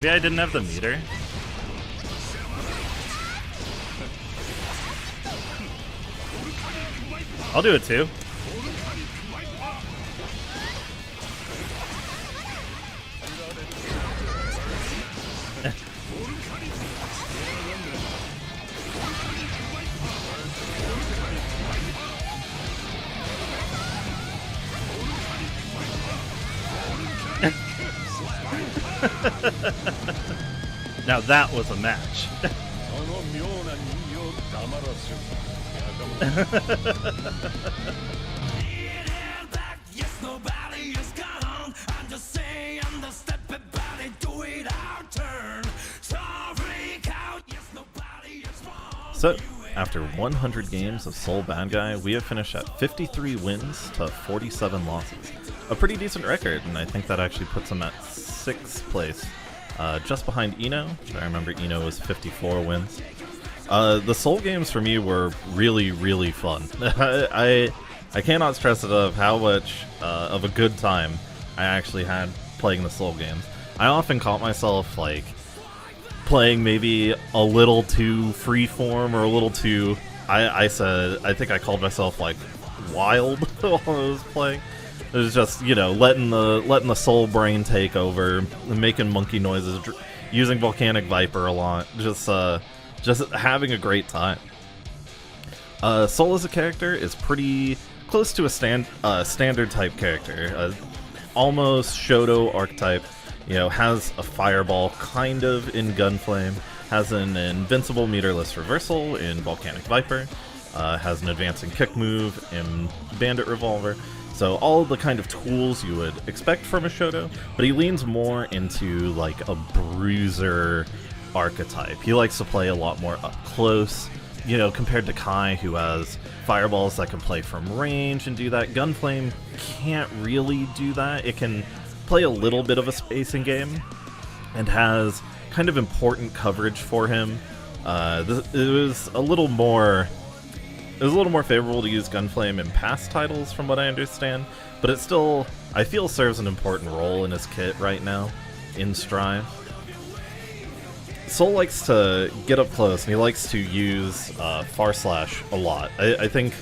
Maybe I didn't have the meter. I'll do it too. Now that was a match. So, after 100 games of Sol Badguy, we have finished at 53 wins to 47 losses. A pretty decent record, and I think that actually puts him at 6th place, just behind Eno. I remember Eno was 54 wins. The Sol games for me were really, really fun. I cannot stress enough how much of a good time I actually had playing the Sol games. I often caught myself like playing maybe a little too freeform or a little too. I think I called myself like wild while I was playing. It was just, you know, letting the Sol brain take over, making monkey noises, using Volcanic Viper a lot, just having a great time. Sol as a character is pretty close to a standard type character, almost Shoto archetype. You know, has a fireball kind of in Gunflame, has an invincible meterless reversal in Volcanic Viper, has an advancing kick move in Bandit Revolver. So all the kind of tools you would expect from a Shoto, but he leans more into like a bruiser archetype. He likes to play a lot more up close, you know, compared to Kai, who has fireballs that can play from range and do that. Gunflame can't really do that. It can play a little bit of a spacing game and has kind of important coverage for him. It was a little more favorable to use Gunflame in past titles, from what I understand, but it still, I feel, serves an important role in his kit right now in Strive. Sol likes to get up close, and he likes to use Far Slash a lot. I think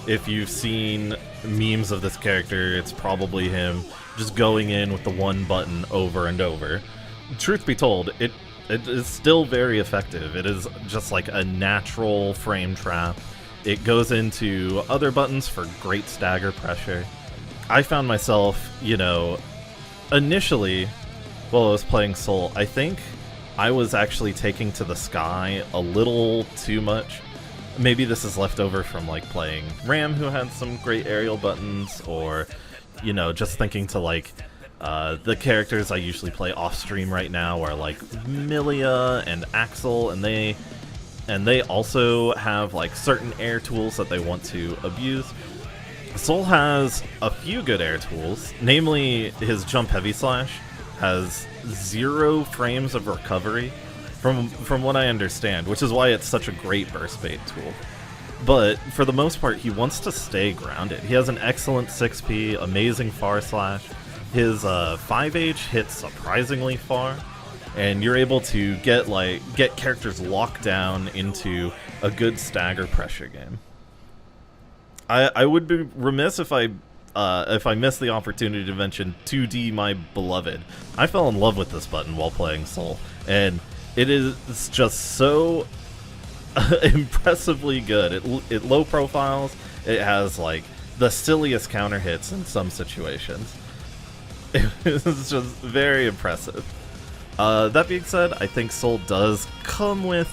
if you've seen memes of this character, it's probably him just going in with the one button over and over. Truth be told, it is still very effective. It is just like a natural frame trap. It goes into other buttons for great stagger pressure. I found myself, you know, initially, while I was playing Sol, I think I was actually taking to the sky a little too much. Maybe this is left over from like playing Ram, who had some great aerial buttons, or, you know, just thinking to like the characters I usually play off stream right now are like Milia and Axel, and they also have like certain air tools that they want to abuse. Sol has a few good air tools, namely his jump heavy slash has 0 frames of recovery from what I understand, which is why it's such a great burst bait tool. But for the most part, he wants to stay grounded. He has an excellent 6P, amazing far slash. His 5H hits surprisingly far, and you're able to get characters locked down into a good stagger pressure game. I would be remiss if I missed the opportunity to mention 2D My Beloved. I fell in love with this button while playing Sol, and it is just so impressively good. It low profiles. It has like the silliest counter hits in some situations. It's just very impressive. That being said, I think Sol does come with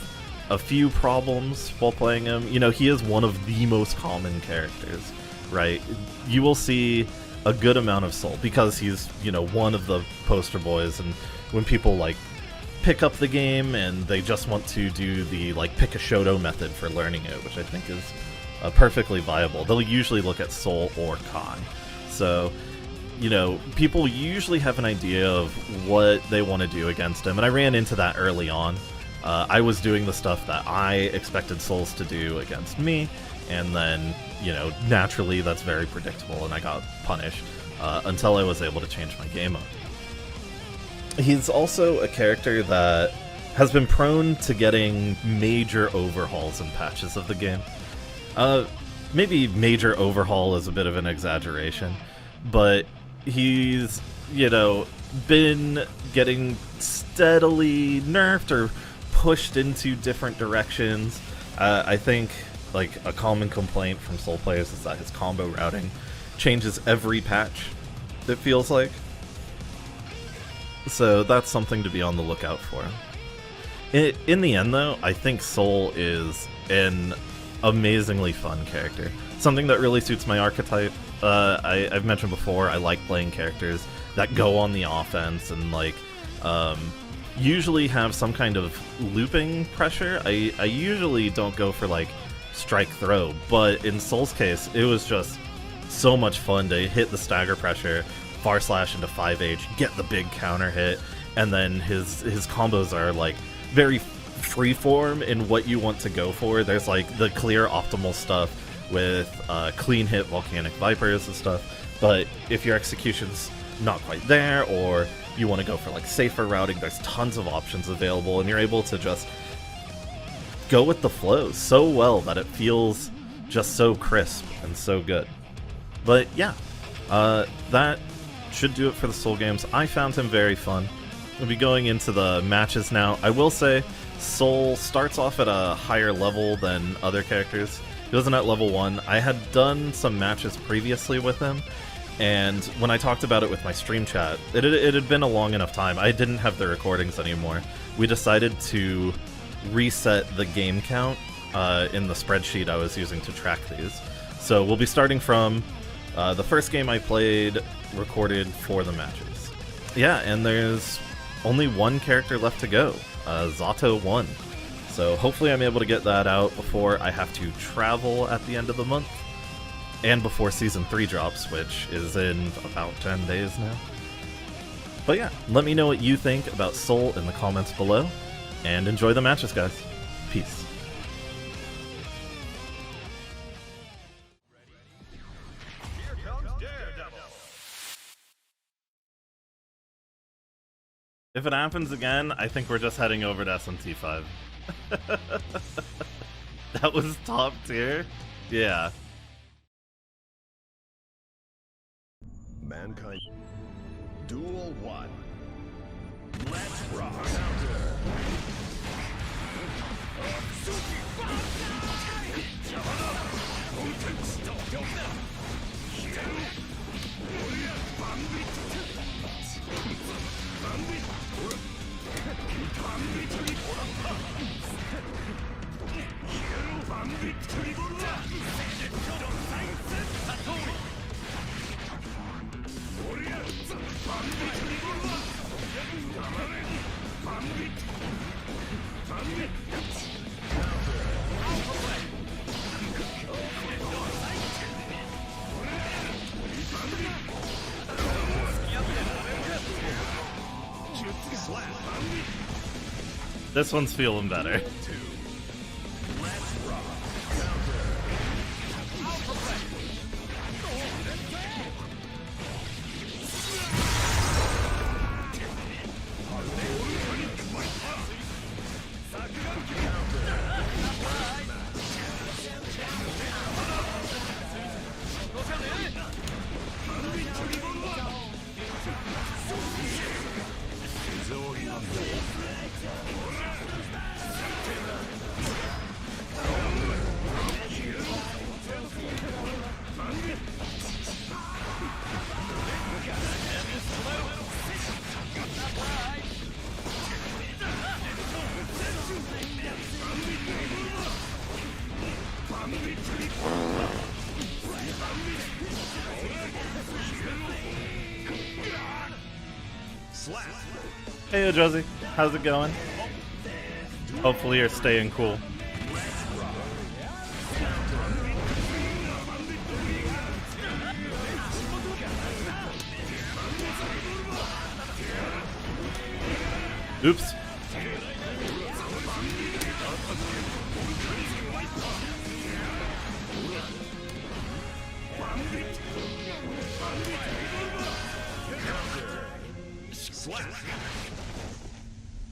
a few problems while playing him. You know, he is one of the most common characters, right? You will see a good amount of Sol because he's, you know, one of the poster boys, and when people like pick up the game and they just want to do the like pick a Shoto method for learning it, which I think is perfectly viable, they'll usually look at Sol or Kai. So, you know, people usually have an idea of what they want to do against him, and I ran into that early on. I was doing the stuff that I expected Sols to do against me, and then, you know, naturally that's very predictable, and I got punished until I was able to change my game up. He's also a character that has been prone to getting major overhauls and patches of the game. Maybe major overhaul is a bit of an exaggeration, but he's, been getting steadily nerfed or pushed into different directions. I think, like, a common complaint from Sol players is that his combo routing changes every patch, it feels like. So that's something to be on the lookout for. In the end, though, I think Sol is an amazingly fun character. Something that really suits my archetype. I've mentioned before, I like playing characters that go on the offense and, like, usually have some kind of looping pressure. I usually don't go for, like, strike throw, but in Sol's case, it was just so much fun to hit the stagger pressure, far slash into 5H, get the big counter hit, and then his combos are, like, very freeform in what you want to go for. There's, like, the clear optimal stuff with clean hit Volcanic Vipers and stuff, but if your execution's not quite there, or you want to go for, like, safer routing, there's tons of options available, and you're able to just go with the flow so well that it feels just so crisp and so good. But yeah, that should do it for the Sol games. I found him very fun. We'll be going into the matches now. I will say, Sol starts off at a higher level than other characters. He wasn't at level 1. I had done some matches previously with him, and when I talked about it with my stream chat, it had been a long enough time. I didn't have the recordings anymore. We decided to reset the game count in the spreadsheet I was using to track these. So we'll be starting from the first game I played, recorded for the matches. Yeah, and there's only one character left to go, Zato 1. So hopefully I'm able to get that out before I have to travel at the end of the month, and before Season 3 drops, which is in about 10 days now. But yeah, let me know what you think about Sol in the comments below, and enjoy the matches, guys. Peace. If it happens again, I think we're just heading over to SMT5. That was top tier? Yeah. Mankind. Duel 1. Let's rock. This one's feeling better. Hey Josie, how's it going? Hopefully you're staying cool. Oops.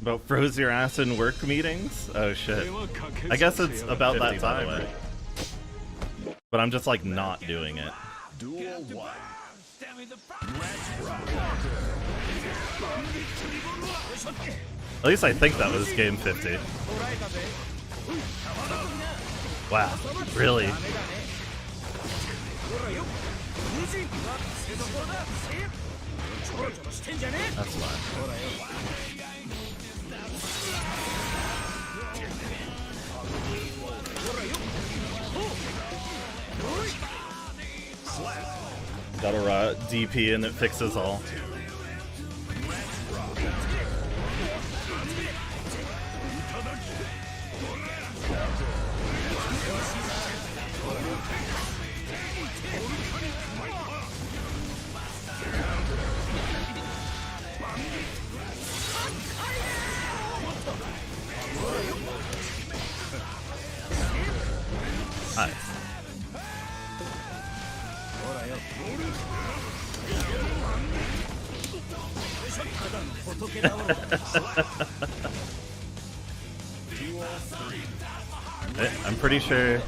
About froze your ass in work meetings? Oh shit. I guess it's about that time. But I'm just like not doing it. Duel 1. Let's rock. At least I think that was game 50. Wow, really? That's fine. Got a DP and it fixes all. Nice. I'm pretty sure.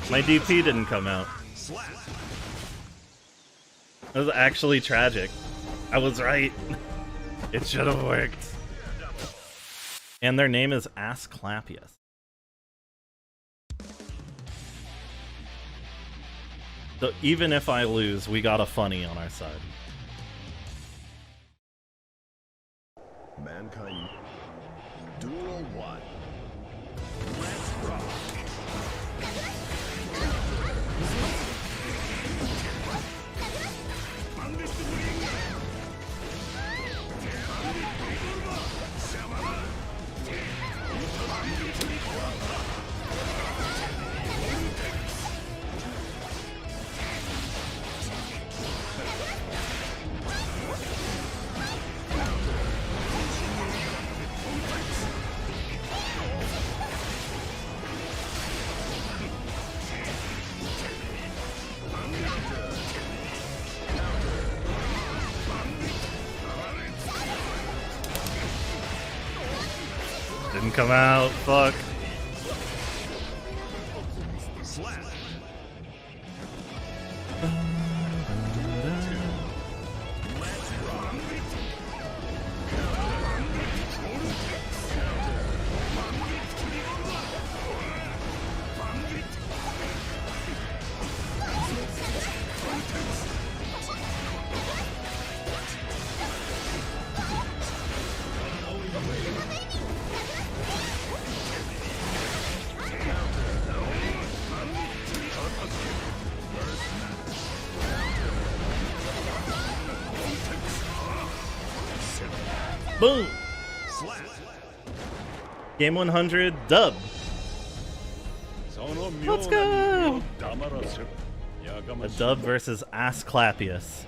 My DP didn't come out. That was actually tragic. I was right. It should have worked. And their name is Asclepius. So even if I lose, we got a funny on our side. Mankind. Duel 1. Let's rock. Didn't come out. Fuck. Boom! Game 100 dub. Let's go! A dub versus Asclepius.